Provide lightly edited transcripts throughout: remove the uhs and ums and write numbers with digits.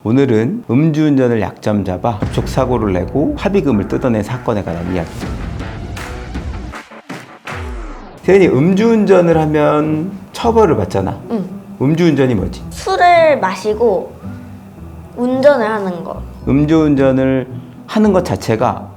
오늘은 음주운전을 약점 잡아 접촉사고를 내고 합의금을 뜯어낸 사건에 관한 이야기. 세연이 음주운전을 하면 처벌을 받잖아. 응. 음주운전이 뭐지? 술을 마시고 운전을 하는 거. 음주운전을 하는 것 자체가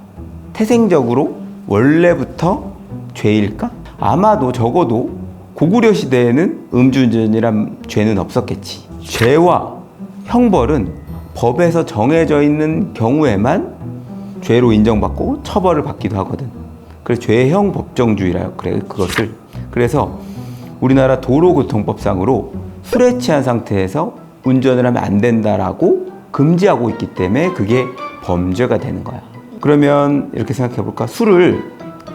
태생적으로 원래부터 죄일까? 아마도 적어도 고구려 시대에는 음주운전이란 죄는 없었겠지. 죄와 형벌은 법에서 정해져 있는 경우에만 죄로 인정받고 처벌을 받기도 하거든. 그래서 죄형 법정주의라고 그래, 그것을. 그래서 우리나라 도로교통법상으로 술에 취한 상태에서 운전을 하면 안 된다라고 금지하고 있기 때문에 그게 범죄가 되는 거야. 그러면 이렇게 생각해 볼까? 술을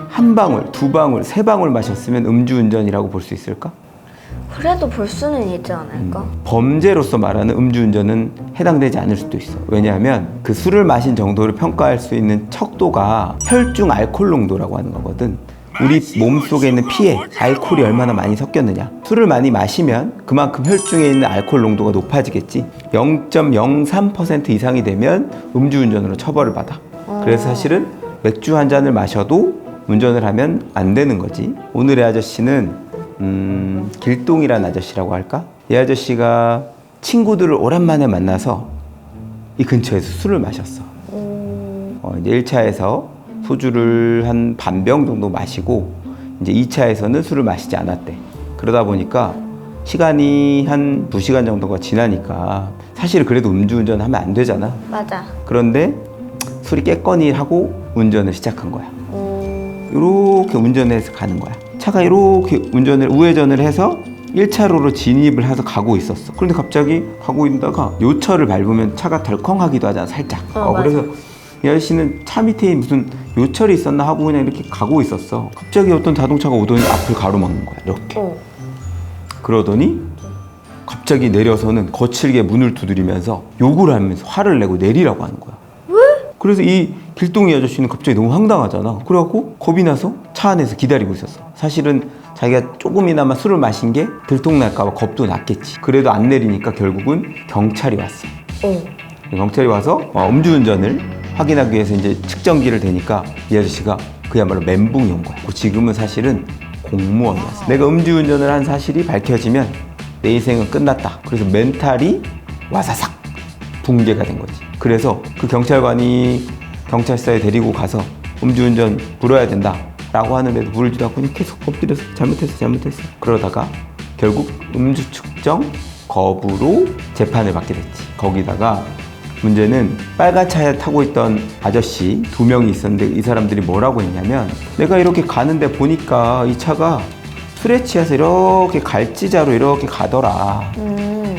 한 방울, 두 방울, 세 방울 마셨으면 음주운전이라고 볼 수 있을까? 그래도 볼 수는 있지 않을까? 범죄로서 말하는 음주운전은 해당되지 않을 수도 있어. 왜냐하면 그 술을 마신 정도를 평가할 수 있는 척도가 혈중 알코올 농도라고 하는 거거든. 우리 몸속에 있는 피에 알코올이 얼마나 많이 섞였느냐. 술을 많이 마시면 그만큼 혈중에 있는 알코올 농도가 높아지겠지. 0.03% 이상이 되면 음주운전으로 처벌을 받아. 그래서 사실은 맥주 한 잔을 마셔도 운전을 하면 안 되는 거지. 오늘의 아저씨는 길동이라는 아저씨라고 할까? 이 아저씨가 친구들을 오랜만에 만나서 이 근처에서 술을 마셨어. 이제 1차에서 소주를 한 반병 정도 마시고 이제 2차에서는 술을 마시지 않았대. 그러다 보니까 시간이 한 2시간 정도가 지나니까 사실 그래도 음주운전 하면 안 되잖아. 맞아. 그런데 술이 깼거니 하고 운전을 시작한 거야. 이렇게 운전해서 가는 거야. 차가 이렇게 우회전을 해서 1차로로 진입을 해서 가고 있었어. 그런데 갑자기 가고 있다가 요철을 밟으면 차가 덜컹하기도 하잖아, 살짝. 그래서 이 아저씨는 차 밑에 무슨 요철이 있었나 하고 그냥 이렇게 가고 있었어. 갑자기 어떤 자동차가 오더니 앞을 가로막는 거야, 이렇게. 그러더니 갑자기 내려서는 거칠게 문을 두드리면서 욕을 하면서 화를 내고 내리라고 하는 거야. 왜? 그래서 이 길동이 아저씨는 갑자기 너무 황당하잖아. 그래갖고 겁이 나서 차 안에서 기다리고 있었어. 사실은 자기가 조금이나마 술을 마신 게 들통날까봐 겁도 났겠지. 그래도 안 내리니까 결국은 경찰이 왔어. 경찰이 와서 음주운전을 확인하기 위해서 이제 측정기를 대니까 이 아저씨가 그야말로 멘붕이 온 거야. 지금은 사실은 공무원이었어. 내가 음주운전을 한 사실이 밝혀지면 내 인생은 끝났다. 그래서 멘탈이 와사삭 붕괴가 된 거지. 그래서 그 경찰관이 경찰서에 데리고 가서 음주운전 불어야 된다 라고 하는데도 부르지도 않고 그냥 계속 엎드려서 잘못했어 그러다가 결국 음주 측정 거부로 재판을 받게 됐지. 거기다가 문제는 빨간 차에 타고 있던 아저씨 2명이 있었는데 이 사람들이 뭐라고 했냐면 내가 이렇게 가는데 보니까 이 차가 술에 취해서 이렇게 갈지자로 이렇게 가더라.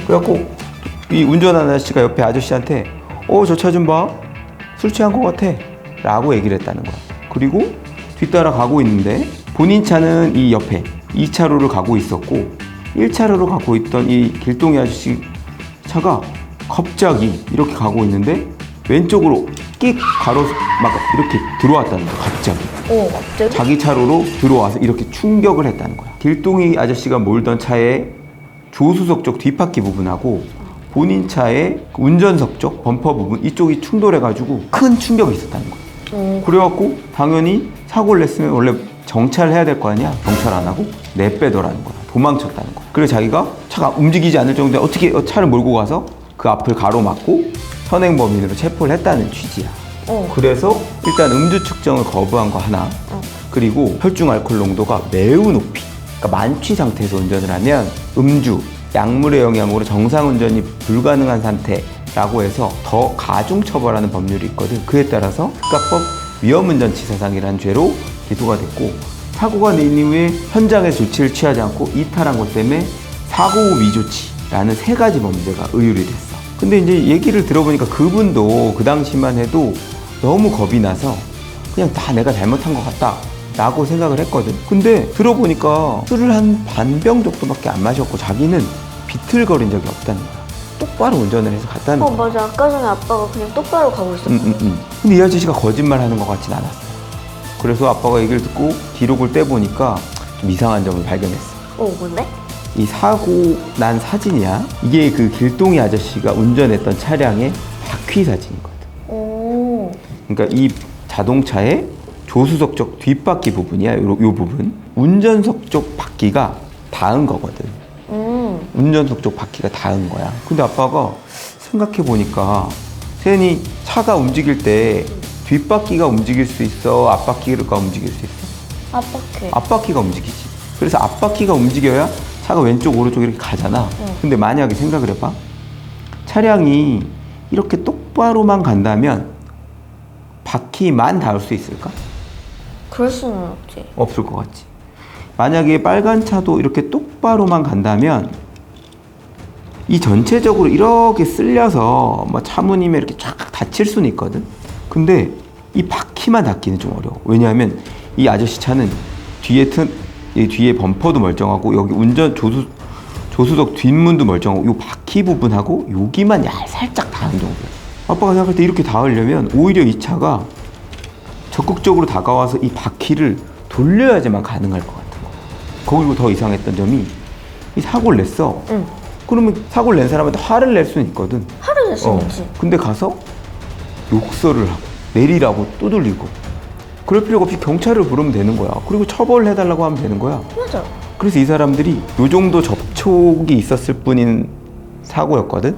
그래갖고 이 운전하는 아저씨가 옆에 아저씨한테 저 차 좀 봐. 술 취한 것 같아 라고 얘기를 했다는 거야. 그리고 뒤따라 가고 있는데 본인 차는 이 옆에 2차로를 가고 있었고 1차로로 가고 있던 이 길동이 아저씨 차가 갑자기 이렇게 가고 있는데 왼쪽으로 끽 가로서 막 이렇게 들어왔다는 거야. 갑자기. 갑자기? 자기 차로로 들어와서 이렇게 충격을 했다는 거야. 길동이 아저씨가 몰던 차의 조수석 쪽 뒷바퀴 부분하고 본인 차의 운전석 쪽 범퍼 부분 이쪽이 충돌해가지고 큰 충격이 있었다는 거야. 그래갖고 당연히 사고를 냈으면 원래 정차를 해야 될 거 아니야. 정차를 안 하고 내빼더라는 거야. 도망쳤다는 거야. 그래서 자기가 차가 움직이지 않을 정도에 어떻게 차를 몰고 가서 그 앞을 가로막고 선행범인으로 체포를 했다는 취지야. 그래서 일단 음주 측정을 거부한 거 하나. 그리고 혈중 알코올 농도가 매우 높이, 그러니까 만취 상태에서 운전을 하면 음주, 약물의 영향으로 정상 운전이 불가능한 상태라고 해서 더 가중 처벌하는 법률이 있거든. 그에 따라서 국가법 위험운전치사상이라는 죄로 기소가 됐고 사고가 난 이후에 현장에서 조치를 취하지 않고 이탈한 것 때문에 사고 후 미조치라는 3가지 범죄가 의율이 됐어. 근데 이제 얘기를 들어보니까 그분도 그 당시만 해도 너무 겁이 나서 그냥 다 내가 잘못한 것 같다 라고 생각을 했거든. 근데 들어보니까 술을 한 반병 정도밖에 안 마셨고 자기는 비틀거린 적이 없다는 거야. 똑바로 운전을 해서 갔다는 거야. 맞아. 아까 전에 아빠가 그냥 똑바로 가고 있었어. 근데 이 아저씨가 거짓말 하는 것 같진 않았어. 그래서 아빠가 얘기를 듣고 기록을 떼보니까 좀 이상한 점을 발견했어. 뭔데? 이 사고 난 사진이야. 이게 그 길동이 아저씨가 운전했던 차량의 바퀴 사진이거든. 오. 그러니까 이 자동차의 조수석 쪽 뒷바퀴 부분이야. 요 부분. 운전석 쪽 바퀴가 닿은 거거든. 운전석 쪽 바퀴가 닿은 거야. 근데 아빠가 생각해 보니까 세연이 차가 움직일 때 뒷바퀴가 움직일 수 있어? 앞바퀴가 움직일 수 있어? 앞바퀴. 앞바퀴가 움직이지. 그래서 앞바퀴가 움직여야 차가 왼쪽 오른쪽 이렇게 가잖아. 근데 만약에 생각을 해봐. 차량이 이렇게 똑바로만 간다면 바퀴만 닿을 수 있을까? 그럴 수는 없지. 없을 것 같지. 만약에 빨간 차도 이렇게 똑바로만 간다면 이 전체적으로 이렇게 쓸려서 뭐 차무님에 이렇게 쫙 닫힐 수는 있거든. 근데 이 바퀴만 닿기는 좀 어려워. 왜냐하면 이 아저씨 차는 이 뒤에 범퍼도 멀쩡하고 여기 조수석 뒷문도 멀쩡하고 이 바퀴 부분하고 여기만 살짝 닿은 정도야. 아빠가 생각할 때 이렇게 닿으려면 오히려 이 차가 적극적으로 다가와서 이 바퀴를 돌려야지만 가능할 것 같은 거야. 거기고 더 이상했던 점이 이 사고를 냈어. 그러면 사고를 낸 사람한테 화를 낼 수는 있거든. 화를 낼 수는 있지. 근데 가서 욕설을 하고 내리라고 두들리고 그럴 필요가 없이 경찰을 부르면 되는 거야. 그리고 처벌을 해달라고 하면 되는 거야. 맞아. 그래서 이 사람들이 요 정도 접촉이 있었을 뿐인 사고였거든.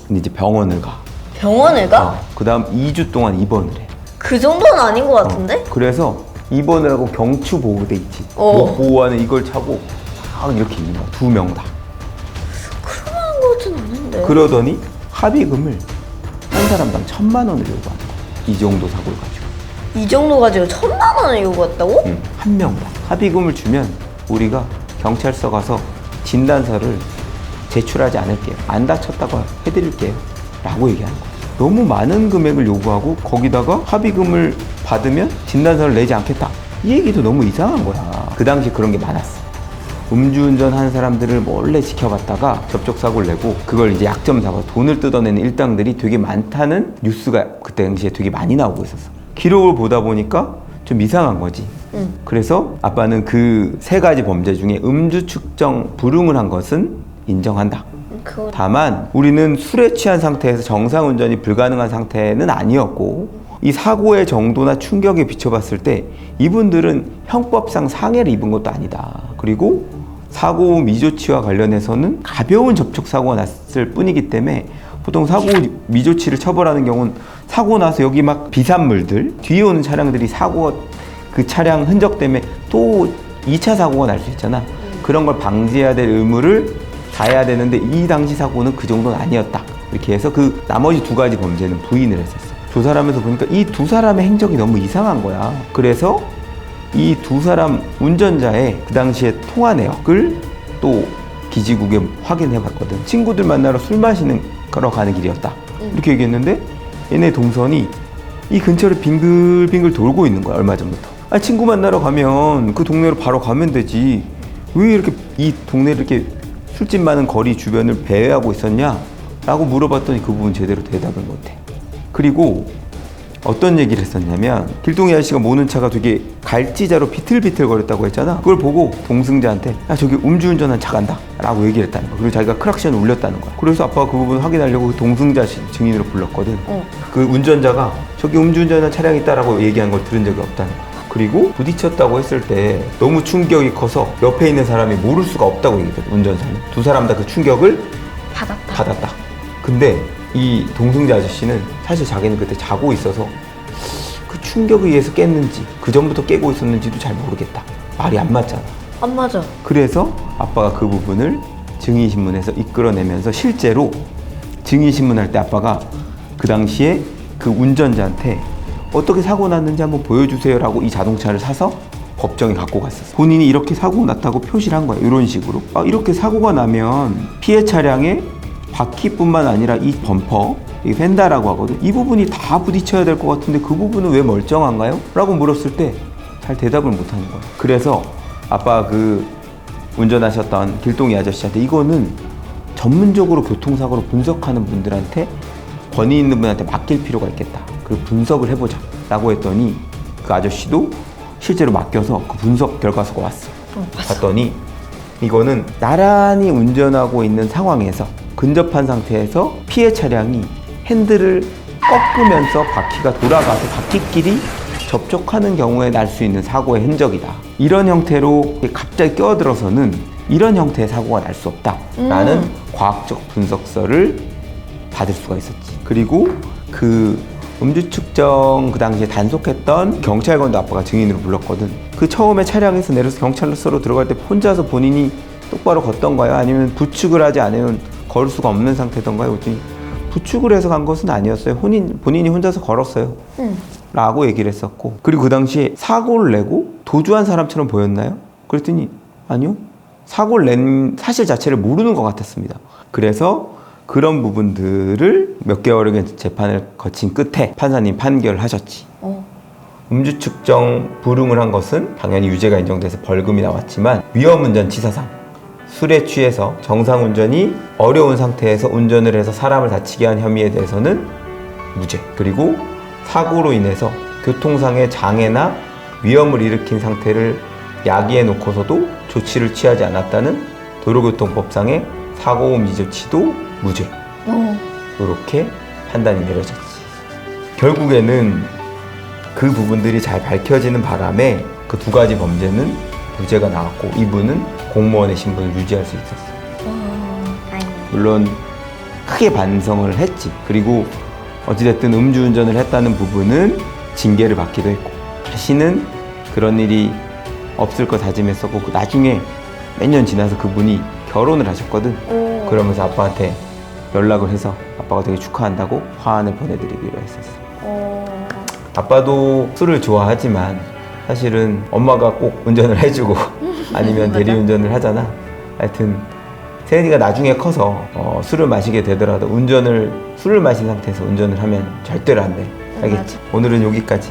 근데 이제 병원을 가. 병원을 가? 그 다음 2주 동안 입원을 해. 그 정도는 아닌 것 같은데? 그래서 입원을 하고 경추 보호대 있지. 목 보호하는 이걸 차고 막 이렇게 있는 거야. 2명 다. 그러는 것 같진 않은데. 그러더니 합의금을 한 사람당 1,000만 원을 요구하는 거야. 이 정도 사고를 가지고. 이 정도 가지고 1,000만 원을 요구했다고? 응, 한 명당. 합의금을 주면 우리가 경찰서 가서 진단서를 제출하지 않을게요. 안 다쳤다고 해드릴게요. 라고 얘기하는 거야. 너무 많은 금액을 요구하고 거기다가 합의금을 받으면 진단서를 내지 않겠다. 이 얘기도 너무 이상한 거야. 그 당시 그런 게 많았어. 음주운전 한 사람들을 몰래 지켜봤다가 접촉사고를 내고 그걸 이제 약점 삼아 돈을 뜯어내는 일당들이 되게 많다는 뉴스가 그때 당시에 되게 많이 나오고 있었어. 기록을 보다 보니까 좀 이상한 거지. 그래서 아빠는 그 3가지 범죄 중에 음주 측정 불응을 한 것은 인정한다. 다만 우리는 술에 취한 상태에서 정상 운전이 불가능한 상태는 아니었고 이 사고의 정도나 충격에 비춰봤을 때 이분들은 형법상 상해를 입은 것도 아니다. 그리고 사고 미조치와 관련해서는 가벼운 접촉 사고가 났을 뿐이기 때문에 보통 사고 미조치를 처벌하는 경우는 사고 나서 여기 막 비산물들 뒤에 오는 차량들이 사고가 그 차량 흔적 때문에 또 2차 사고가 날 수 있잖아. 그런 걸 방지해야 될 의무를 다해야 되는데 이 당시 사고는 그 정도는 아니었다. 이렇게 해서 그 나머지 2가지 범죄는 부인을 했었어. 조사하면서 보니까 이 2사람의 행적이 너무 이상한 거야. 그래서 이 2사람 운전자의 그 당시에 통화 내역을 또 기지국에 확인해 봤거든. 친구들 만나러 술 마시는 거러 가는 길이었다. 이렇게 얘기했는데 얘네 동선이 이 근처를 빙글빙글 돌고 있는 거야. 얼마 전부터. 아, 친구 만나러 가면 그 동네로 바로 가면 되지. 왜 이렇게 이 동네를 이렇게 술집 많은 거리 주변을 배회하고 있었냐? 라고 물어봤더니 그 부분 제대로 대답을 못해. 그리고 어떤 얘기를 했었냐면 길동이 아저씨가 모는 차가 되게 갈지자로 비틀비틀 거렸다고 했잖아. 그걸 보고 동승자한테 야 저기 음주운전한 차 간다 라고 얘기를 했다는 거야. 그리고 자기가 크락션을 울렸다는 거야. 그래서 아빠가 그 부분 확인하려고 그 동승자 증인으로 불렀거든. 그 운전자가 저기 음주운전한 차량이 있다라고 얘기한 걸 들은 적이 없다는 거야. 그리고 부딪혔다고 했을 때 너무 충격이 커서 옆에 있는 사람이 모를 수가 없다고 얘기했거든. 운전사는 2사람 다 그 충격을 받았다. 근데 이 동승자 아저씨는 사실 자기는 그때 자고 있어서 그 충격에 의해서 깼는지 그 전부터 깨고 있었는지도 잘 모르겠다. 말이 안 맞잖아. 안 맞아. 그래서 아빠가 그 부분을 증인신문에서 이끌어내면서 실제로 증인신문할 때 아빠가 그 당시에 그 운전자한테 어떻게 사고 났는지 한번 보여주세요 라고 이 자동차를 사서 법정에 갖고 갔었어. 본인이 이렇게 사고 났다고 표시를 한 거야. 이런 식으로. 이렇게 사고가 나면 피해 차량의 바퀴뿐만 아니라 이 범퍼, 이 펜다라고 하거든. 이 부분이 다 부딪혀야 될 것 같은데 그 부분은 왜 멀쩡한가요? 라고 물었을 때 잘 대답을 못 하는 거야. 그래서 아빠 그 운전하셨던 길동이 아저씨한테 이거는 전문적으로 교통사고로 분석하는 분들한테 권위 있는 분한테 맡길 필요가 있겠다. 그리고 분석을 해보자 라고 했더니 그 아저씨도 실제로 맡겨서 그 분석 결과서가 왔어. 봤더니 이거는 나란히 운전하고 있는 상황에서 근접한 상태에서 피해 차량이 핸들을 꺾으면서 바퀴가 돌아가서 바퀴끼리 접촉하는 경우에 날 수 있는 사고의 흔적이다. 이런 형태로 갑자기 끼어들어서는 이런 형태의 사고가 날 수 없다라는 과학적 분석서를 받을 수가 있었지. 그리고 그 음주 측정 그 당시에 단속했던 경찰관도 아빠가 증인으로 불렀거든. 그 처음에 차량에서 내려서 경찰서로 들어갈 때 혼자서 본인이 똑바로 걷던가요? 아니면 부축을 하지 않으면 걸을 수가 없는 상태던가요? 그랬더니 부축을 해서 간 것은 아니었어요. 본인이 혼자서 걸었어요. 라고 얘기를 했었고, 그리고 그 당시에 사고를 내고 도주한 사람처럼 보였나요? 그랬더니 아니요. 사고를 낸 사실 자체를 모르는 것 같았습니다. 그래서 그런 부분들을 몇 개월의 재판을 거친 끝에 판사님 판결을 하셨지. 음주 측정 불응을 한 것은 당연히 유죄가 인정돼서 벌금이 나왔지만 위험운전 치사상, 술에 취해서 정상운전이 어려운 상태에서 운전을 해서 사람을 다치게 한 혐의에 대해서는 무죄. 그리고 사고로 인해서 교통상의 장애나 위험을 일으킨 상태를 야기해 놓고서도 조치를 취하지 않았다는 도로교통법상의 사고음 미조치도 무죄. 이렇게 판단이 내려졌지. 결국에는 그 부분들이 잘 밝혀지는 바람에 그 두 가지 범죄는 무죄가 나왔고 이분은 공무원의 신분을 유지할 수 있었어. 물론 크게 반성을 했지. 그리고 어찌됐든 음주운전을 했다는 부분은 징계를 받기도 했고 다시는 그런 일이 없을 거 다짐했었고 나중에 몇 년 지나서 그분이 결혼을 하셨거든. 그러면서 아빠한테 연락을 해서 아빠가 되게 축하한다고 화환을 보내드리기로 했었어. 아빠도 술을 좋아하지만 사실은 엄마가 꼭 운전을 해주고 아니면 대리운전을 하잖아. 하여튼 세연이가 나중에 커서 술을 마시게 되더라도 술을 마신 상태에서 운전을 하면 절대로 안 돼. 알겠지? 오늘은 여기까지.